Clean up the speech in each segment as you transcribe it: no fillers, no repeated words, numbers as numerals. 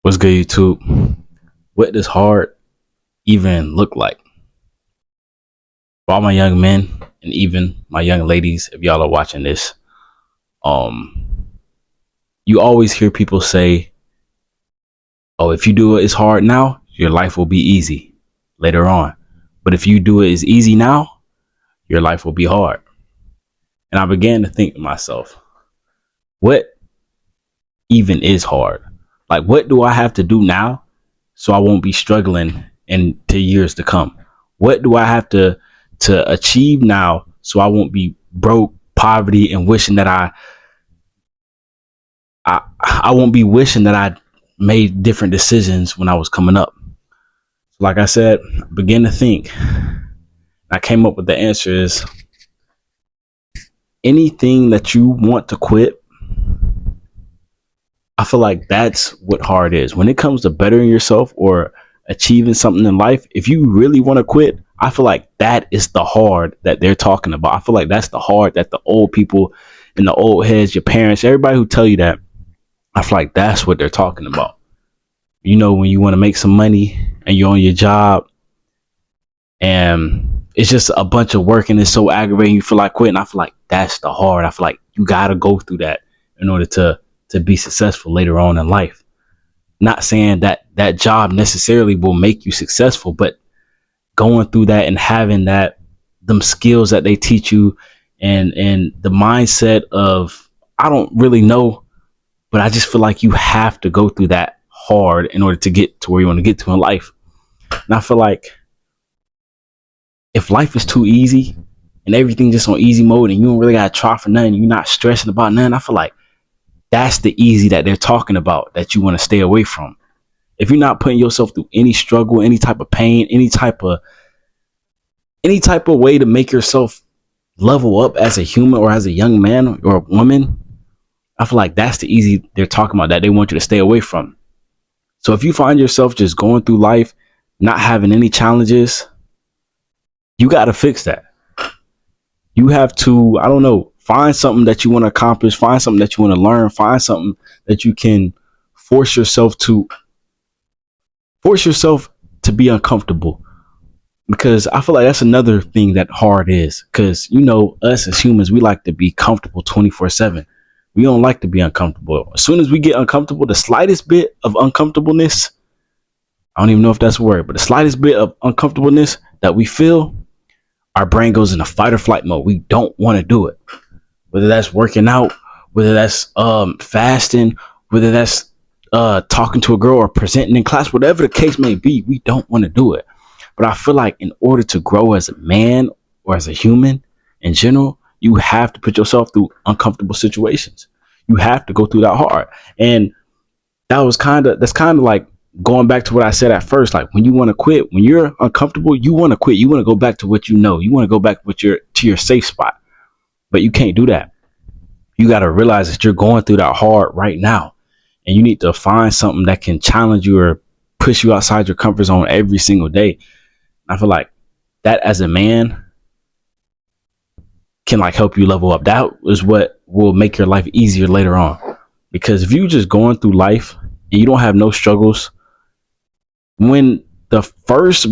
What's good, YouTube? What does hard even look like? For all my young men and even my young ladies, if y'all are watching this, um, you always hear people say, "Oh, if you do it as hard now, your life will be easy later on. But if you do it as easy now, your life will be hard." And I began to think to myself, what even is hard? Like, what do I have to do now so I won't be struggling into years to come? What do I have to achieve now so I won't be broke, poverty, and wishing that I won't be wishing that I made different decisions when I was coming up. Like I said, I began to think. I came up with the answer is anything that you want to quit. I feel like that's what hard is. When it comes to bettering yourself or achieving something in life, if you really want to quit, I feel like that is the hard that they're talking about. I feel like that's the hard that the old people and the old heads, your parents, everybody who tell you that, I feel like that's what they're talking about. You know, when you want to make some money and you're on your job and it's just a bunch of work and it's so aggravating, you feel like quitting. I feel like that's the hard. I feel like you got to go through that in order to be successful later on in life. Not saying that that job necessarily will make you successful, but going through that and having them skills that they teach you and the mindset of, I don't really know, but I just feel like you have to go through that hard in order to get to where you want to get to in life. And I feel like if life is too easy and everything just on easy mode and you don't really got to try for nothing, you're not stressing about nothing, I feel like that's the easy that they're talking about that you want to stay away from. If you're not putting yourself through any struggle, any type of pain, any type of way to make yourself level up as a human or as a young man or a woman, I feel like that's the easy they're talking about that they want you to stay away from. So if you find yourself just going through life, not having any challenges, you got to fix that. You have to, I don't know, find something that you want to accomplish, find something that you want to learn, find something that you can force yourself to be uncomfortable. Because I feel like that's another thing that hard is. Because, you know, us as humans, we like to be comfortable 24/7. We don't like to be uncomfortable. As soon as we get uncomfortable, the slightest bit of uncomfortableness, I don't even know if that's a word, but the slightest bit of uncomfortableness that we feel, our brain goes into fight or flight mode. We don't want to do it. Whether that's working out, whether that's fasting, whether that's talking to a girl or presenting in class, whatever the case may be, we don't want to do it. But I feel like in order to grow as a man or as a human in general, you have to put yourself through uncomfortable situations. You have to go through that hard. And that's kind of like going back to what I said at first. Like when you want to quit, when you're uncomfortable, you want to quit. You want to go back to what you know. You want to go back to your safe spot. But you can't do that. You got to realize that you're going through that hard right now. And you need to find something that can challenge you or push you outside your comfort zone every single day. I feel like that as a man can like help you level up. That is what will make your life easier later on. Because if you just going through life and you don't have no struggles, when the first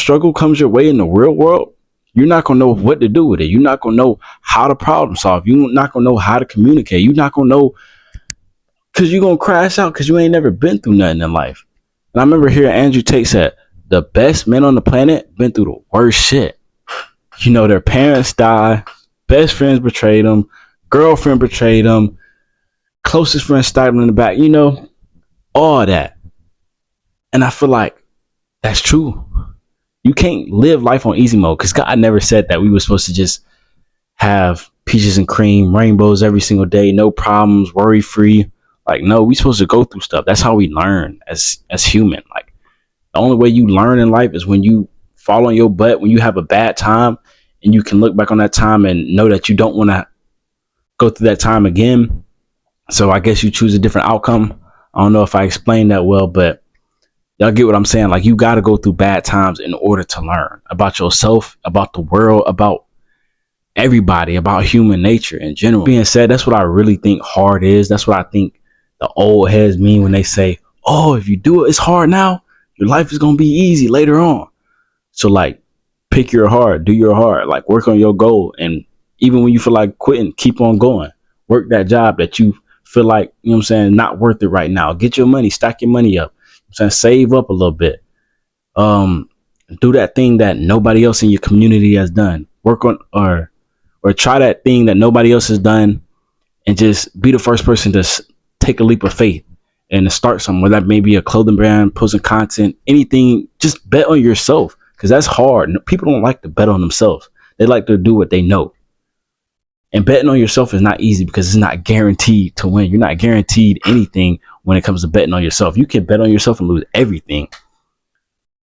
struggle comes your way in the real world, you're not going to know what to do with it. You're not going to know how to problem solve. You're not going to know how to communicate. You're not going to know, because you're going to crash out because you ain't never been through nothing in life. And I remember hearing Andrew Tate said, the best men on the planet been through the worst shit. You know, their parents died, best friends betrayed them, girlfriend betrayed them, closest friend stabbed them in the back, you know, all that. And I feel like that's true. You can't live life on easy mode because God never said that we were supposed to just have peaches and cream, rainbows every single day, no problems, worry free. Like, no, we supposed to go through stuff. That's how we learn as human. Like, the only way you learn in life is when you fall on your butt, when you have a bad time and you can look back on that time and know that you don't want to go through that time again. So I guess you choose a different outcome. I don't know if I explained that well, but y'all get what I'm saying. Like, you got to go through bad times in order to learn about yourself, about the world, about everybody, about human nature in general. Being said, that's what I really think hard is. That's what I think the old heads mean when they say, oh, if you do it, it's hard now, your life is gonna be easy later on. So like pick your hard, do your hard, like work on your goal. And even when you feel like quitting, keep on going. Work that job that you feel like, you know what I'm saying, not worth it right now. Get your money, stack your money up. I'm saying save up a little bit. Um, do that thing that nobody else in your community has done. Work on or try that thing that nobody else has done and just be the first person to take a leap of faith and to start something, whether that may be a clothing brand, posting content, anything. Just bet on yourself, because that's hard. People don't like to bet on themselves. They like to do what they know. And betting on yourself is not easy because it's not guaranteed to win. You're not guaranteed anything when it comes to betting on yourself. You can bet on yourself and lose everything.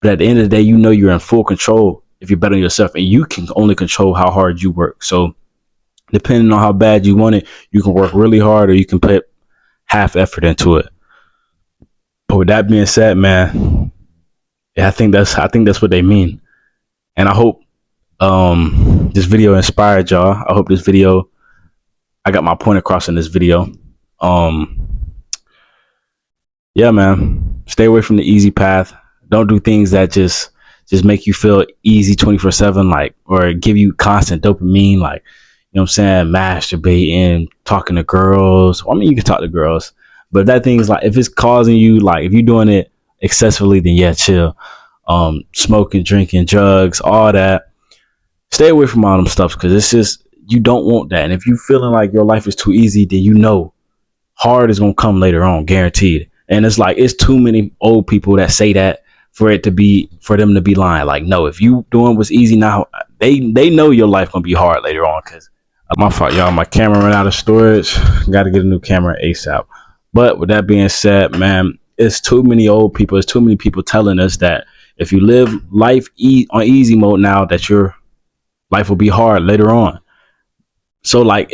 But at the end of the day, you know you're in full control if you bet on yourself, and you can only control how hard you work. So depending on how bad you want it, you can work really hard or you can put half effort into it. But with that being said, man, yeah, I think that's what they mean. And I hope this video inspired y'all. I hope this video, I got my point across in this video. Yeah, man, stay away from the easy path. Don't do things that just make you feel easy 24/7, like, or give you constant dopamine, like, you know what I'm saying, masturbating, talking to girls. Well, I mean, you can talk to girls, but if that thing is like, if it's causing you, like, if you're doing it excessively, then yeah, chill. Smoking, drinking, drugs, all that. Stay away from all them stuff, because it's just, you don't want that. And if you feeling like your life is too easy, then you know hard is gonna come later on, guaranteed. And it's like, it's too many old people that say that for them to be lying. Like, no, if you doing what's easy now, they know your life gonna be hard later on. Because my fault, y'all, my camera ran out of storage. Got to get a new camera ASAP. But with that being said, man, it's too many old people. It's too many people telling us that if you live life on easy mode now, that your life will be hard later on. So like,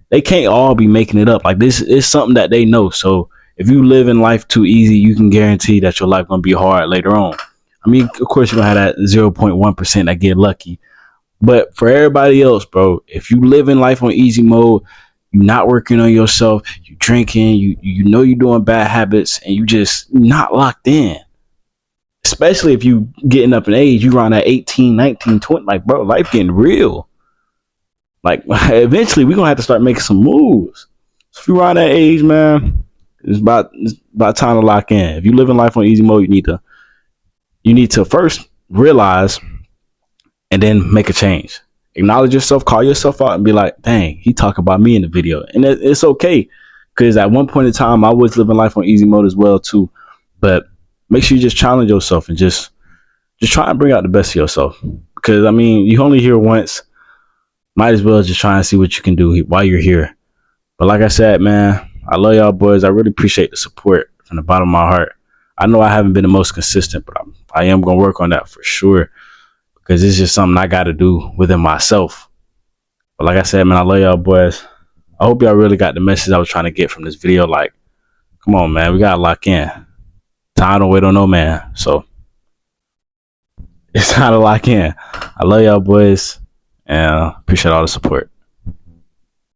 they can't all be making it up. Like, this is something that they know. So if you live in life too easy, you can guarantee that your life gonna be hard later on. I mean, of course, you're gonna have that 0.1% that get lucky. But for everybody else, bro, if you live in life on easy mode, you're not working on yourself, you drinking, you know you're doing bad habits, and you just not locked in. Especially if you getting up in age, you around that 18, 19, 20, like, bro, life getting real. Like, eventually we're gonna have to start making some moves. So if you're around that age, man, it's about time to lock in. If you live in life on easy mode, you need to first realize and then make a change. Acknowledge yourself, call yourself out, and be like, dang, he talking about me in the video. And it's okay, because at one point in time, I was living life on easy mode as well too. But make sure you just challenge yourself and just try and bring out the best of yourself. Because, I mean, you only here once. Might as well just try and see what you can do while you're here. But like I said, man, I love y'all boys. I really appreciate the support from the bottom of my heart. I know I haven't been the most consistent, but I am going to work on that for sure, because it's just something I got to do within myself. But like I said, man, I love y'all boys. I hope y'all really got the message I was trying to get from this video. Like, come on, man, we got to lock in. Time don't wait on no man. So it's time to lock in. I love y'all boys, and appreciate all the support.